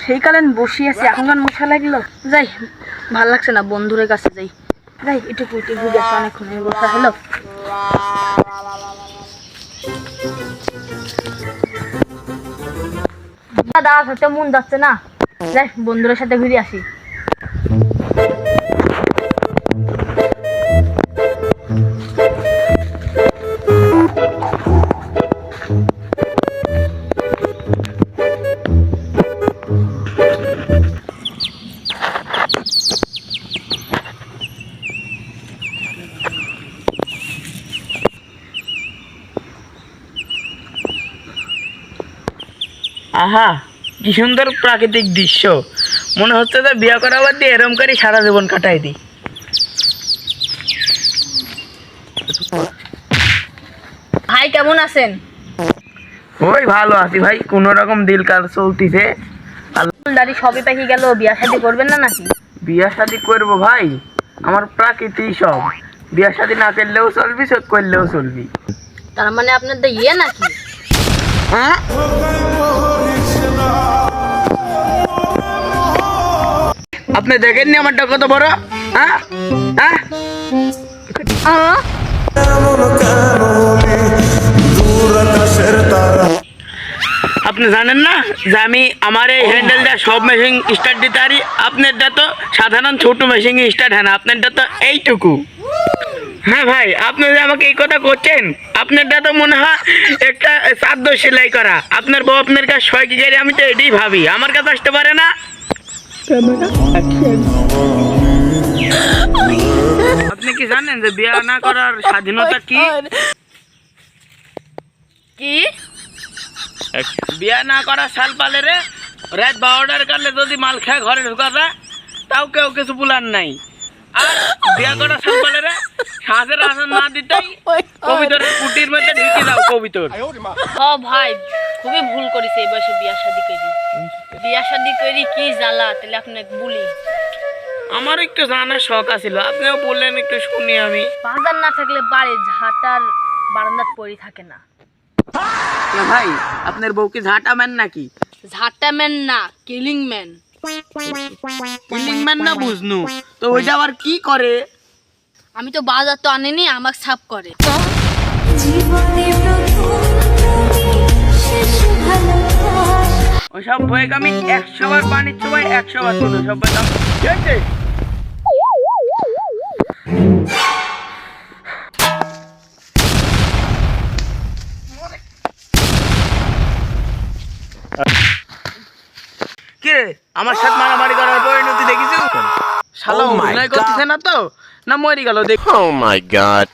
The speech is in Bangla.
সেই কালেন বসে আছে এখন গান মশা লাগলো। যাই, ভাল লাগছে না, বন্ধুদের কাছে যাই। যাই একটু ঘুরে আসো, অনেকক্ষণ বসা হলো। দাদা হয়তো মন যাচ্ছে না, যাই বন্ধুদের সাথে ঘুরে আসি। আহা, কি সুন্দর প্রাকৃতিক দৃশ্য। মনে হচ্ছে যে বিয়ে করা বাদ দিয়ে এরম করে সারা জীবন কাটাই দিই। ভাই কেমন আছেন? ওই ভালো আছি ভাই, কোন রকম দিনকাল চলতিছে। দাড়ি সবই পাকি গেল, বিয়া শাদী করবেন না নাকি? বিয়া শাদী করবো ভাই, আমার প্রাকৃতি সব। বিয়া শাদী না করলেও চলবি, শোধ করলেও চলবি। তার মানে আপনার তো ইয়ে নাকি? হ্যাঁ, আপনি দেখেননি আমারটা কত বড়? হ্যাঁ হ্যাঁ, আপনি জানেন না যে আমি আমার এই হ্যান্ডেলটা সব মেশিন স্টার্ট দিতে পারি। আপনারটা তো সাধারণ ছোট মেশিন স্টার্ট হয় না, আপনারটা তো এইটুকু। হ্যাঁ ভাই, আপনি যে আমাকে এই কথা করছেন, আপনারটা তো মনে হয় একটা চাদর সেলাই করা। আপনার বউ আপনার কাছে ছয় কি গাড়ি, আমি তো এটাই ভাবি। আমার কাছে আসতে পারে না। আপনি কি জানেন যে বিয়ে না করার স্বাধীনতা কি? কি বিয়া না করা সাল পালে রে, রাত 12টার কালে যদি মাল খেয়ে ঘরে ঢুকা যায় তাও কেউ কিছু বলার নাই। আর বিয়া করা সাল পালে রে, সাজের আসন না দিতেই কবিতরের কুটির মধ্যে ঢুকে যাও কবিতর। ও ভাই, খুবই ভুল করেছে এই বয়সে বিয়া শাদী করি। বিয়া শাদী করি কি জ্বালা, তাহলে আপনাকে বলি। আমার একটু জানার শখ আছিল, আপনিও বললেন একটু শুনি আমি। বাজার না থাকলে বাড়ি ঝাঁটার বারান্দাত পড়ে থাকে না। ভাই, আপনার বউ কি ঝাঁটা ম্যান নাকি? ঝাঁটা ম্যান না, কিলিং ম্যান। কিলিং ম্যান না বুঝনু তো, ওইটা আবার কি করে? আমি তো বাজার তো আনিনি, আমাকে সাফ করে। ওইসব বইকে আমি 100 বার বানিচ্ছ ভাই, 100 বার শুনো সব বই। ঠিক আছে, কে আমার সাথে মারামারি করার পরিণতি দেখিছো? শালা অভিনয় করতেছে না তো, না মরি গেল দেখ। Oh my god.